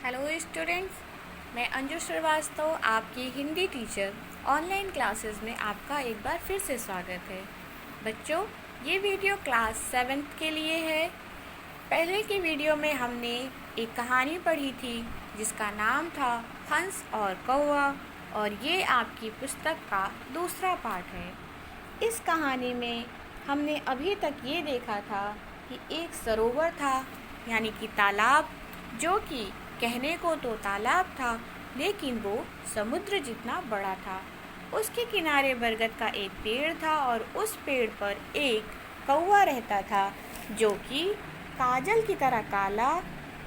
Hello students, मैं अंजू श्रीवास्तव आपकी Hindi teacher online classes में आपका एक बार फिर से स्वागत है। बच्चों, ये वीडियो क्लास 7th के लिए है। पहले की वीडियो में हमने एक कहानी पढ़ी थी जिसका नाम था हंस और कौवा, और ये आपकी पुस्तक का दूसरा पार्ट है। इस कहानी में हमने अभी तक ये देखा था कि एक सरोवर था, यानी कि तालाब, जो कि कहने को तो तालाब था लेकिन वो समुद्र जितना बड़ा था। उसके किनारे बरगद का एक पेड़ था और उस पेड़ पर एक कौवा रहता था जो कि काजल की तरह काला,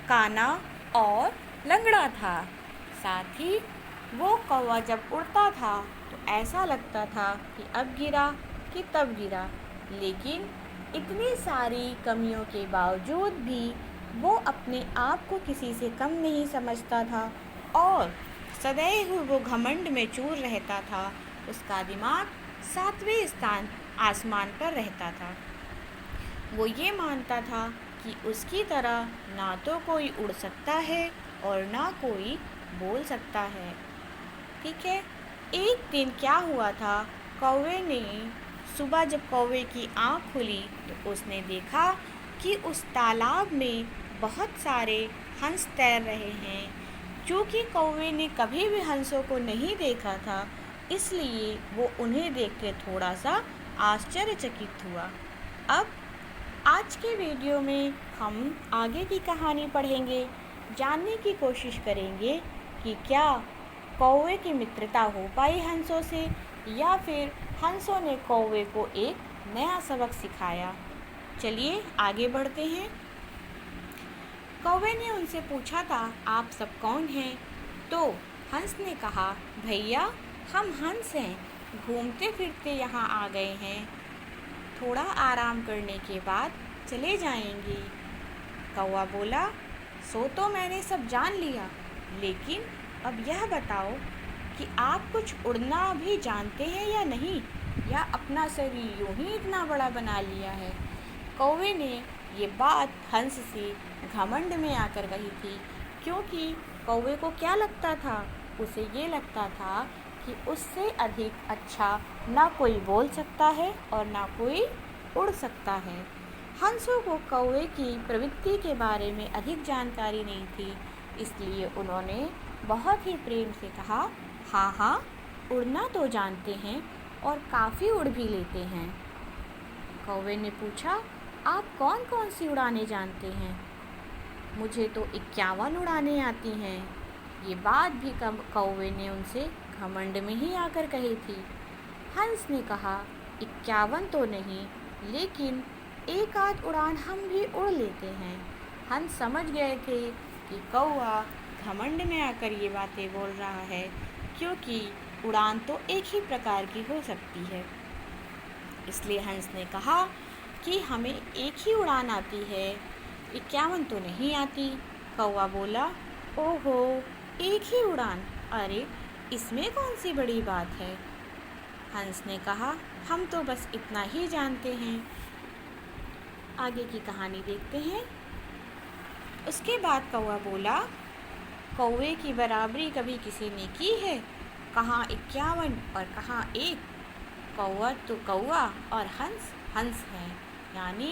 काना और लंगड़ा था। साथ ही वो कौवा जब उड़ता था तो ऐसा लगता था कि अब गिरा कि तब गिरा, लेकिन इतनी सारी कमियों के बावजूद भी वो अपने आप को किसी से कम नहीं समझता था और सदैव वो घमंड में चूर रहता था। उसका दिमाग 7वें स्थान आसमान पर रहता था। वो ये मानता था कि उसकी तरह ना तो कोई उड़ सकता है और ना कोई बोल सकता है। ठीक है, एक दिन क्या हुआ था, कौवे ने सुबह जब कौवे की आँख खुली तो उसने देखा कि उस तालाब में बहुत सारे हंस तैर रहे हैं। क्योंकि कौवे ने कभी भी हंसों को नहीं देखा था, इसलिए वो उन्हें देख के थोड़ा सा आश्चर्यचकित हुआ। अब आज के वीडियो में हम आगे की कहानी पढ़ेंगे, जानने की कोशिश करेंगे कि क्या कौवे की मित्रता हो पाई हंसों से, या फिर हंसों ने कौवे को एक नया सबक सिखाया। चलिए आगे बढ़ते हैं। कौवे ने उनसे पूछा था, आप सब कौन हैं? तो हंस ने कहा, भैया हम हंस हैं, घूमते फिरते यहाँ आ गए हैं, थोड़ा आराम करने के बाद चले जाएंगे। कौवा बोला, सो तो मैंने सब जान लिया, लेकिन अब यह बताओ कि आप कुछ उड़ना भी जानते हैं या नहीं, या अपना शरीर यूं ही इतना बड़ा बना लिया है। कौवे ने ये बात हंस से घमंड में आकर कही थी, क्योंकि कौवे को क्या लगता था, उसे ये लगता था कि उससे अधिक अच्छा ना कोई बोल सकता है और ना कोई उड़ सकता है। हंसों को कौवे की प्रवृत्ति के बारे में अधिक जानकारी नहीं थी, इसलिए उन्होंने बहुत ही प्रेम से कहा, हाँ हाँ, उड़ना तो जानते हैं और काफ़ी उड़ भी लेते हैं। कौवे ने पूछा, आप कौन कौन सी उड़ानें जानते हैं? मुझे तो 51 उड़ानें आती हैं। ये बात भी कौवे ने उनसे घमंड में ही आकर कही थी। हंस ने कहा, 51 तो नहीं, लेकिन एक आध उड़ान हम भी उड़ लेते हैं। हंस समझ गए थे कि कौवा घमंड में आकर ये बातें बोल रहा है, क्योंकि उड़ान तो एक ही प्रकार की हो सकती है। इसलिए हंस ने कहा कि हमें एक ही उड़ान आती है, 51 तो नहीं आती। कौवा बोला, ओहो, एक ही उड़ान, अरे इसमें कौन सी बड़ी बात है। हंस ने कहा, हम तो बस इतना ही जानते हैं। आगे की कहानी देखते हैं। उसके बाद कौवा बोला, कौवे की बराबरी कभी किसी ने की है? कहाँ 51 और कहाँ 1। कौवा तो कौवा और हंस हंस है। यानी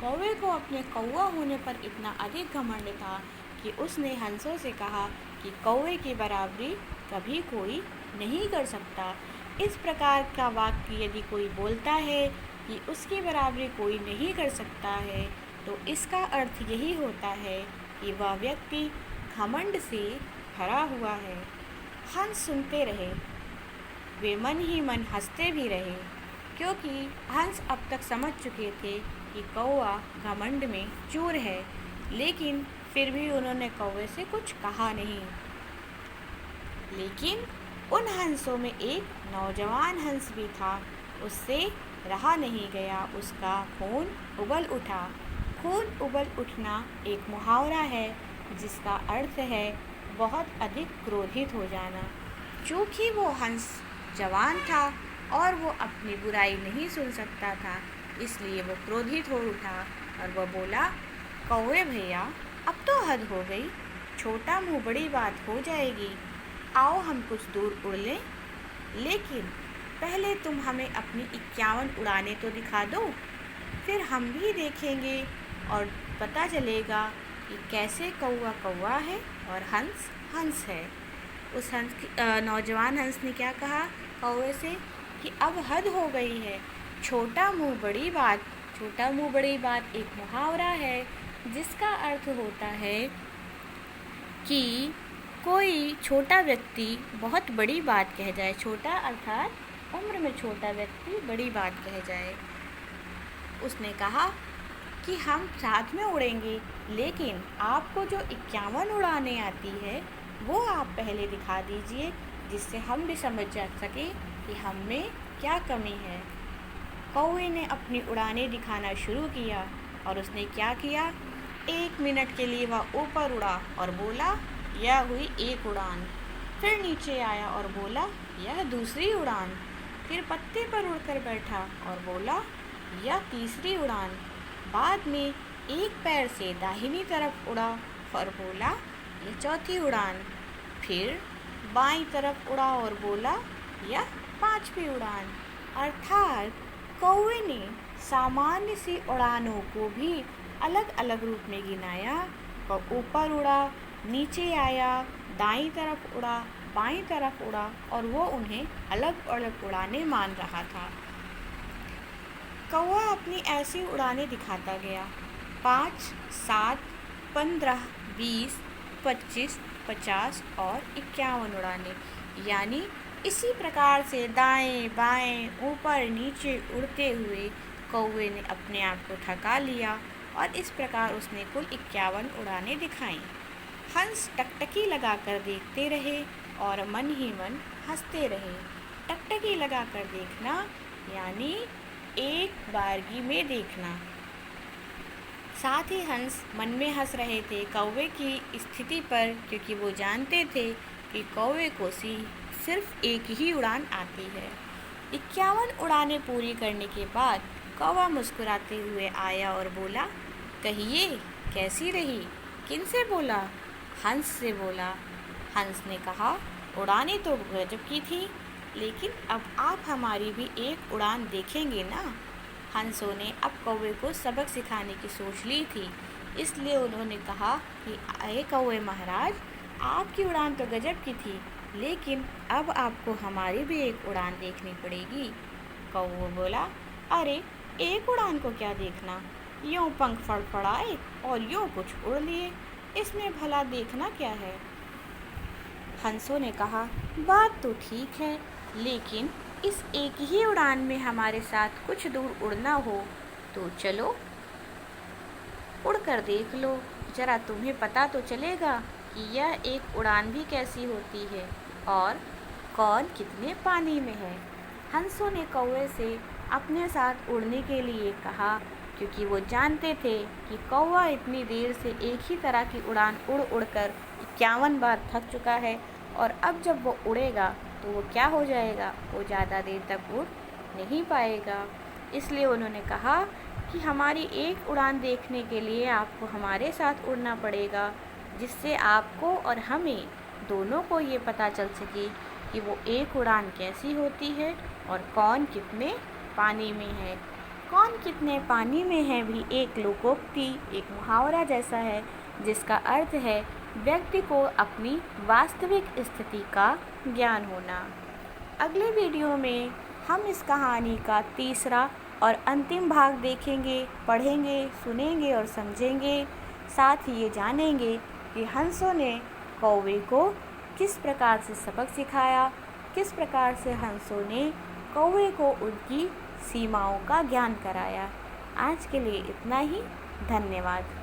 कौवे को अपने कौवा होने पर इतना अधिक घमंड था कि उसने हंसों से कहा कि कौवे की बराबरी कभी कोई नहीं कर सकता। इस प्रकार का वाक्य यदि कोई बोलता है कि उसकी बराबरी कोई नहीं कर सकता है, तो इसका अर्थ यही होता है कि वह व्यक्ति घमंड से भरा हुआ है। हंस सुनते रहे, वे मन ही मन हंसते भी रहे, क्योंकि हंस अब तक समझ चुके थे कि कौवा घमंड में चूर है, लेकिन फिर भी उन्होंने कौवे से कुछ कहा नहीं। लेकिन उन हंसों में एक नौजवान हंस भी था, उससे रहा नहीं गया, उसका खून उबल उठा। खून उबल उठना एक मुहावरा है जिसका अर्थ है बहुत अधिक क्रोधित हो जाना। चूँकि वो हंस जवान था और वो अपनी बुराई नहीं सुन सकता था, इसलिए वो क्रोधित हो उठा और वह बोला, कौवे भैया अब तो हद हो गई, छोटा मुँह बड़ी बात हो जाएगी। आओ हम कुछ दूर उड़ लें, लेकिन पहले तुम हमें अपनी 51 उड़ानें तो दिखा दो, फिर हम भी देखेंगे और पता चलेगा कि कैसे कौवा कौवा है और हंस हंस है। उस नौजवान हंस ने क्या कहा कौवे से कि अब हद हो गई है, छोटा मुँह बड़ी बात। छोटा मुँह बड़ी बात एक मुहावरा है जिसका अर्थ होता है कि कोई छोटा व्यक्ति बहुत बड़ी बात कह जाए। छोटा अर्थात उम्र में छोटा व्यक्ति बड़ी बात कह जाए। उसने कहा कि हम साथ में उड़ेंगे, लेकिन आपको जो 51 उड़ानें आती है वो आप पहले दिखा दीजिए, जिससे हम भी समझ जा सकें कि हम में क्या कमी है। कौवे ने अपनी उड़ानें दिखाना शुरू किया और उसने क्या किया, 1 मिनट के लिए वह ऊपर उड़ा और बोला यह हुई एक उड़ान। फिर नीचे आया और बोला यह दूसरी उड़ान। फिर पत्ते पर उड़कर बैठा और बोला यह तीसरी उड़ान। बाद में एक पैर से दाहिनी तरफ उड़ा और बोला यह चौथी उड़ान। फिर बाईं तरफ उड़ा और बोला यह 5वीं उड़ान। अर्थात कौवे ने सामान्य सी उड़ानों को भी अलग अलग रूप में गिनाया। वह ऊपर उड़ा, नीचे आया, दाईं तरफ उड़ा, बाईं तरफ उड़ा और वो उन्हें अलग अलग उड़ानें मान रहा था। कौवा अपनी ऐसी उड़ानें दिखाता गया, 5, 7, 15, 20, 25, 50 और 51 उड़ानें। यानी इसी प्रकार से दाएं बाएं ऊपर नीचे उड़ते हुए कौवे ने अपने आप को थका लिया और इस प्रकार उसने कुल 51 उड़ानें दिखाईं। हंस टकटकी लगाकर देखते रहे और मन ही मन हंसते रहे। टकटकी लगाकर देखना यानी एक बारगी में देखना। साथ ही हंस मन में हंस रहे थे कौवे की स्थिति पर, क्योंकि वो जानते थे कि कौवे को सिर्फ एक ही उड़ान आती है। 51 उड़ानें पूरी करने के बाद कौवा मुस्कुराते हुए आया और बोला कहिए कैसी रही। किनसे बोला? हंस से बोला। हंस ने कहा उड़ानें तो गजब की थी, लेकिन अब आप हमारी भी एक उड़ान देखेंगे ना। हंसों ने अब कौवे को सबक सिखाने की सोच ली थी, इसलिए उन्होंने कहा कि अरे कौवे महाराज, आपकी उड़ान तो गजब की थी, लेकिन अब आपको हमारी भी एक उड़ान देखनी पड़ेगी। कौवा बोला अरे एक उड़ान को क्या देखना, यूँ पंख फड़फड़ाए और यूँ कुछ उड़ लिए, इसमें भला देखना क्या है। हंसों ने कहा बात तो ठीक है, लेकिन इस एक ही उड़ान में हमारे साथ कुछ दूर उड़ना हो तो चलो उड़कर देख लो, जरा तुम्हें पता तो चलेगा कि यह एक उड़ान भी कैसी होती है और कौन कितने पानी में है। हंसों ने कौवे से अपने साथ उड़ने के लिए कहा, क्योंकि वो जानते थे कि कौवा इतनी देर से एक ही तरह की उड़ान उड़ उड़कर 51 बार थक चुका है और अब जब वो उड़ेगा तो वो क्या हो जाएगा, वो ज़्यादा देर तक उड़ नहीं पाएगा। इसलिए उन्होंने कहा कि हमारी एक उड़ान देखने के लिए आपको हमारे साथ उड़ना पड़ेगा, जिससे आपको और हमें दोनों को ये पता चल सके कि वो एक उड़ान कैसी होती है और कौन कितने पानी में है। कौन कितने पानी में है भी एक लोकोक्ति, एक मुहावरा जैसा है, जिसका अर्थ है व्यक्ति को अपनी वास्तविक स्थिति का ज्ञान होना। अगले वीडियो में हम इस कहानी का तीसरा और अंतिम भाग देखेंगे, पढ़ेंगे, सुनेंगे और समझेंगे। साथ ही ये जानेंगे कि हंसों ने कौवे को किस प्रकार से सबक सिखाया, किस प्रकार से हंसों ने कौवे को उनकी सीमाओं का ज्ञान कराया। आज के लिए इतना ही। धन्यवाद।